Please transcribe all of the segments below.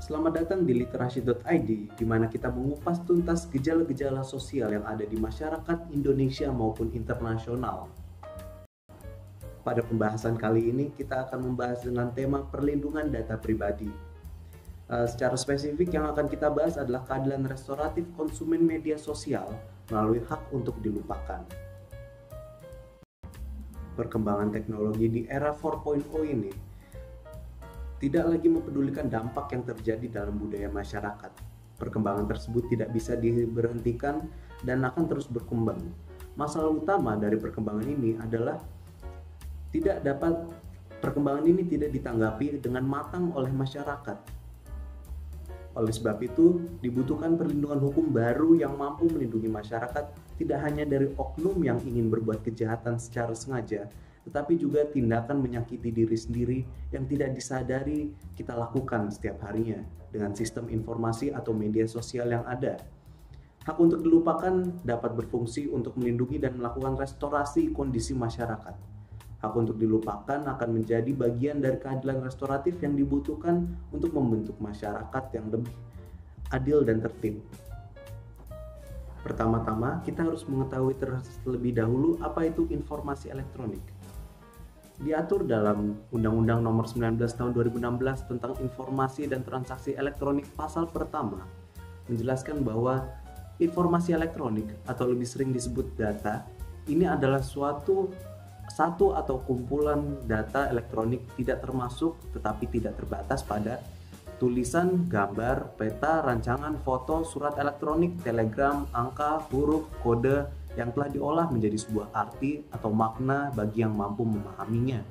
Selamat datang di literasi.id, di mana kita mengupas tuntas gejala-gejala sosial yang ada di masyarakat Indonesia maupun internasional. Pada pembahasan kali ini, kita akan membahas dengan tema perlindungan data pribadi. Secara spesifik yang akan kita bahas adalah keadilan restoratif konsumen media sosial melalui hak untuk dilupakan. Perkembangan teknologi di era 4.0 ini tidak lagi mempedulikan dampak yang terjadi dalam budaya masyarakat. Perkembangan tersebut tidak bisa diberhentikan dan akan terus berkembang. Masalah utama dari perkembangan ini adalah perkembangan ini tidak ditanggapi dengan matang oleh masyarakat. Oleh sebab itu, dibutuhkan perlindungan hukum baru yang mampu melindungi masyarakat tidak hanya dari oknum yang ingin berbuat kejahatan secara sengaja, tetapi juga tindakan menyakiti diri sendiri yang tidak disadari kita lakukan setiap harinya dengan sistem informasi atau media sosial yang ada. Hak untuk dilupakan dapat berfungsi untuk melindungi dan melakukan restorasi kondisi masyarakat. Hak untuk dilupakan akan menjadi bagian dari keadilan restoratif yang dibutuhkan untuk membentuk masyarakat yang lebih adil dan tertib. Pertama-tama, kita harus mengetahui terlebih dahulu apa itu informasi elektronik. Diatur dalam Undang-Undang Nomor 19 Tahun 2016 tentang Informasi dan Transaksi Elektronik pasal pertama menjelaskan bahwa informasi elektronik atau lebih sering disebut data ini adalah satu atau kumpulan data elektronik tidak termasuk tetapi tidak terbatas pada tulisan, gambar, peta, rancangan, foto, surat elektronik, telegram, angka, huruf, kode yang telah diolah menjadi sebuah arti atau makna bagi yang mampu memahaminya.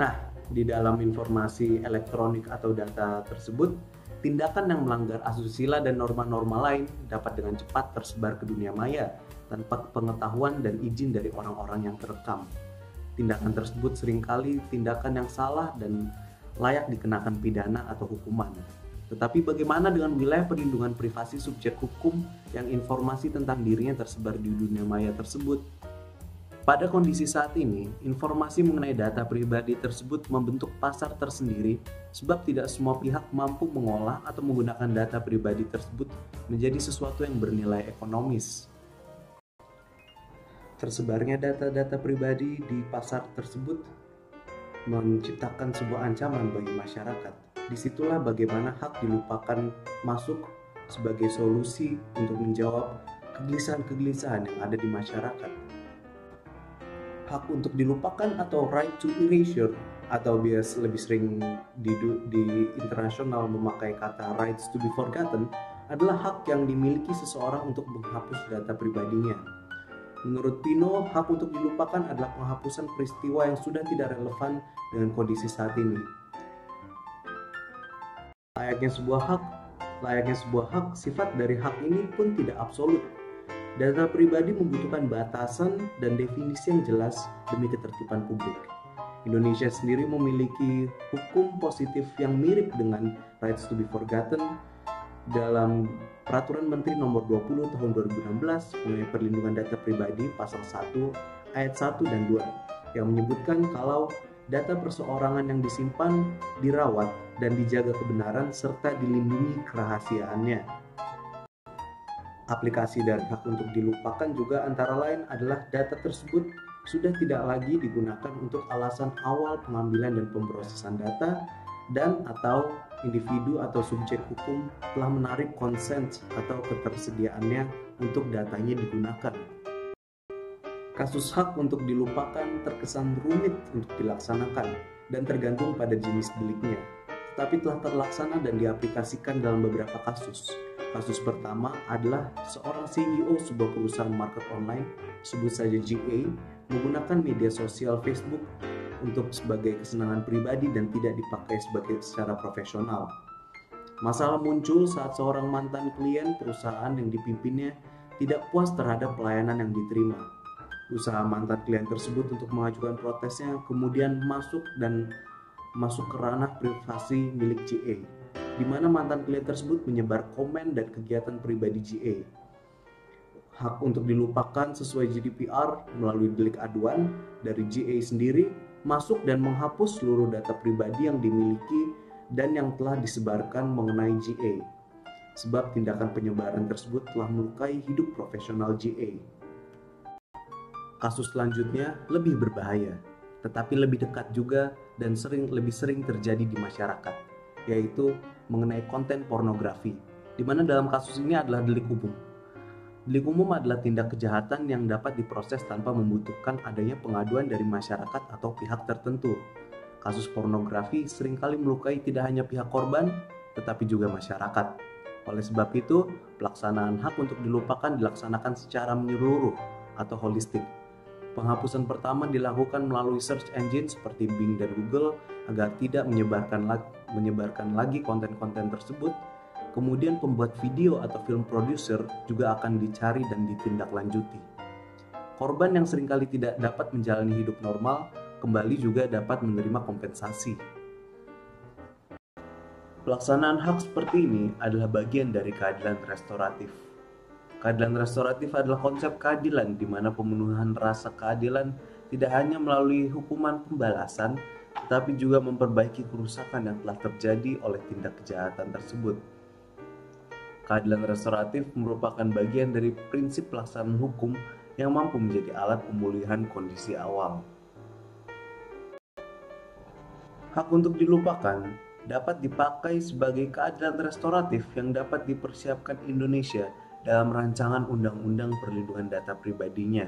Nah, di dalam informasi elektronik atau data tersebut, tindakan yang melanggar asusila dan norma-norma lain dapat dengan cepat tersebar ke dunia maya tanpa pengetahuan dan izin dari orang-orang yang terekam. Tindakan tersebut seringkali tindakan yang salah dan layak dikenakan pidana atau hukuman. Tetapi bagaimana dengan wilayah perlindungan privasi subjek hukum yang informasi tentang dirinya tersebar di dunia maya tersebut? Pada kondisi saat ini, informasi mengenai data pribadi tersebut membentuk pasar tersendiri sebab tidak semua pihak mampu mengolah atau menggunakan data pribadi tersebut menjadi sesuatu yang bernilai ekonomis. Tersebarnya data-data pribadi di pasar tersebut menciptakan sebuah ancaman bagi masyarakat. Disitulah bagaimana hak dilupakan masuk sebagai solusi untuk menjawab kegelisahan-kegelisahan yang ada di masyarakat. Hak untuk dilupakan atau right to erasure atau bias lebih sering di internasional memakai kata rights to be forgotten adalah hak yang dimiliki seseorang untuk menghapus data pribadinya. Menurut Pino, hak untuk dilupakan adalah penghapusan peristiwa yang sudah tidak relevan dengan kondisi saat ini. Layaknya sebuah hak, sifat dari hak ini pun tidak absolut. Data pribadi membutuhkan batasan dan definisi yang jelas demi ketertiban publik. Indonesia sendiri memiliki hukum positif yang mirip dengan rights to be forgotten dalam Peraturan Menteri Nomor 20 Tahun 2016 mengenai perlindungan data pribadi pasal 1 ayat 1 dan 2 yang menyebutkan kalau data perseorangan yang disimpan, dirawat, dan dijaga kebenaran serta dilindungi kerahasiaannya. Aplikasi dari hak untuk dilupakan juga antara lain adalah data tersebut sudah tidak lagi digunakan untuk alasan awal pengambilan dan pemrosesan data dan atau individu atau subjek hukum telah menarik konsen atau ketersediaannya untuk datanya digunakan. Kasus hak untuk dilupakan terkesan rumit untuk dilaksanakan dan tergantung pada jenis deliknya, tetapi telah terlaksana dan diaplikasikan dalam beberapa kasus. Kasus pertama adalah seorang CEO sebuah perusahaan market online, sebut saja GA, menggunakan media sosial Facebook untuk sebagai kesenangan pribadi dan tidak dipakai secara profesional. Masalah muncul saat seorang mantan klien perusahaan yang dipimpinnya tidak puas terhadap pelayanan yang diterima. Usaha mantan klien tersebut untuk mengajukan protesnya kemudian masuk ke ranah privasi milik GA, di mana mantan klien tersebut menyebar komen dan kegiatan pribadi GA. Hak untuk dilupakan sesuai GDPR melalui delik aduan dari GA sendiri masuk dan menghapus seluruh data pribadi yang dimiliki dan yang telah disebarkan mengenai GA, sebab tindakan penyebaran tersebut telah melukai hidup profesional GA. Kasus selanjutnya lebih berbahaya, tetapi lebih dekat juga dan lebih sering terjadi di masyarakat, yaitu mengenai konten pornografi, di mana dalam kasus ini adalah delik umum. Delik umum adalah tindak kejahatan yang dapat diproses tanpa membutuhkan adanya pengaduan dari masyarakat atau pihak tertentu. Kasus pornografi seringkali melukai tidak hanya pihak korban, tetapi juga masyarakat. Oleh sebab itu, pelaksanaan hak untuk dilupakan dilaksanakan secara menyeluruh atau holistik. Penghapusan pertama dilakukan melalui search engine seperti Bing dan Google agar tidak menyebarkan lagi konten-konten tersebut. Kemudian pembuat video atau film producer juga akan dicari dan ditindaklanjuti. Korban yang seringkali tidak dapat menjalani hidup normal kembali juga dapat menerima kompensasi. Pelaksanaan hak seperti ini adalah bagian dari keadilan restoratif. Keadilan restoratif adalah konsep keadilan di mana pemenuhan rasa keadilan tidak hanya melalui hukuman pembalasan, tetapi juga memperbaiki kerusakan yang telah terjadi oleh tindak kejahatan tersebut. Keadilan restoratif merupakan bagian dari prinsip pelaksanaan hukum yang mampu menjadi alat pemulihan kondisi awal. Hak untuk dilupakan dapat dipakai sebagai keadilan restoratif yang dapat dipersiapkan Indonesia dalam rancangan Undang-Undang Perlindungan Data Pribadinya.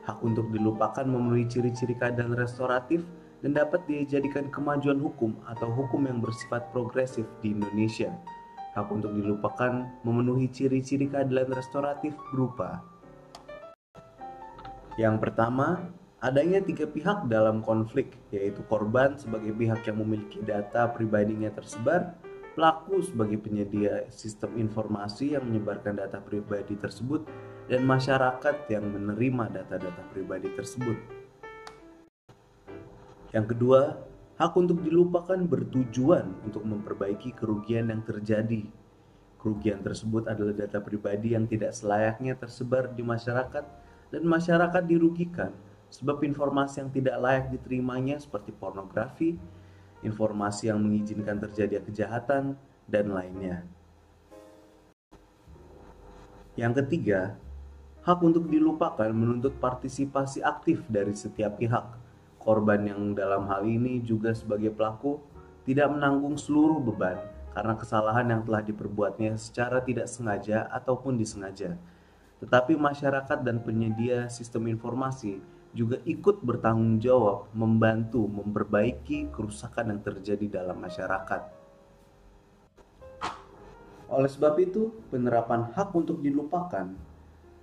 Hak untuk dilupakan memenuhi ciri-ciri keadilan restoratif dan dapat dijadikan kemajuan hukum atau hukum yang bersifat progresif di Indonesia. Hak untuk dilupakan memenuhi ciri-ciri keadilan restoratif berupa: yang pertama, adanya 3 pihak dalam konflik, yaitu korban sebagai pihak yang memiliki data pribadinya tersebar, pelaku sebagai penyedia sistem informasi yang menyebarkan data pribadi tersebut, dan masyarakat yang menerima data-data pribadi tersebut. Yang kedua, hak untuk dilupakan bertujuan untuk memperbaiki kerugian yang terjadi. Kerugian tersebut adalah data pribadi yang tidak selayaknya tersebar di masyarakat dan masyarakat dirugikan sebab informasi yang tidak layak diterimanya seperti pornografi, informasi yang mengizinkan terjadi kejahatan, dan lainnya. Yang ketiga, hak untuk dilupakan menuntut partisipasi aktif dari setiap pihak. Korban yang dalam hal ini juga sebagai pelaku tidak menanggung seluruh beban karena kesalahan yang telah diperbuatnya secara tidak sengaja ataupun disengaja. Tetapi masyarakat dan penyedia sistem informasi juga ikut bertanggung jawab membantu memperbaiki kerusakan yang terjadi dalam masyarakat. Oleh sebab itu, penerapan hak untuk dilupakan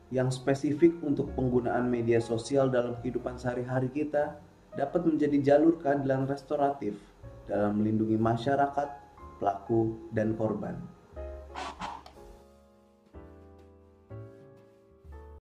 yang spesifik untuk penggunaan media sosial dalam kehidupan sehari-hari kita dapat menjadi jalur keadilan restoratif dalam melindungi masyarakat, pelaku, dan korban.